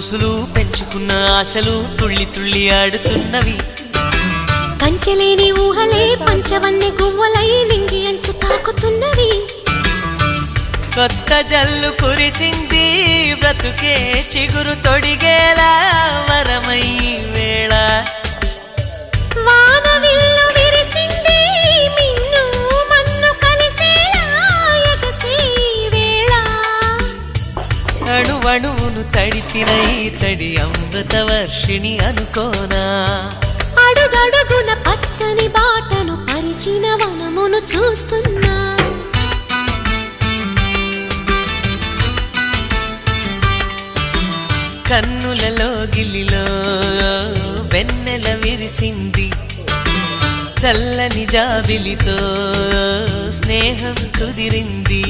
ఊసులు పెంచుకున్న ఆశలు తుళ్ళి తుళ్ళి ఆడుతున్నవి. కంచెలేని ఊహలే పంచవన్నె గువ్వలై నింగి అంచు తాకుతున్నవి. కొత్త జల్లు కురిసింది బ్రతుకే చిగురు తొడిగేలా వరమై వేళ. వానవిల్లు విరిసింది మిన్ను మన్ను కలిసేలా ఎగసే వేళ. అణువణువును తడిపిన ఈ తడి అమృత వర్షిణి అనుకోనా. అడుగడుగున పచ్చని బాటను పరిచిన వనమును చూస్తున్నా. కన్నులలో గిల్లిలో వెన్నెల విరిసింది. చల్లని జాబిలితో స్నేహం కుదిరింది.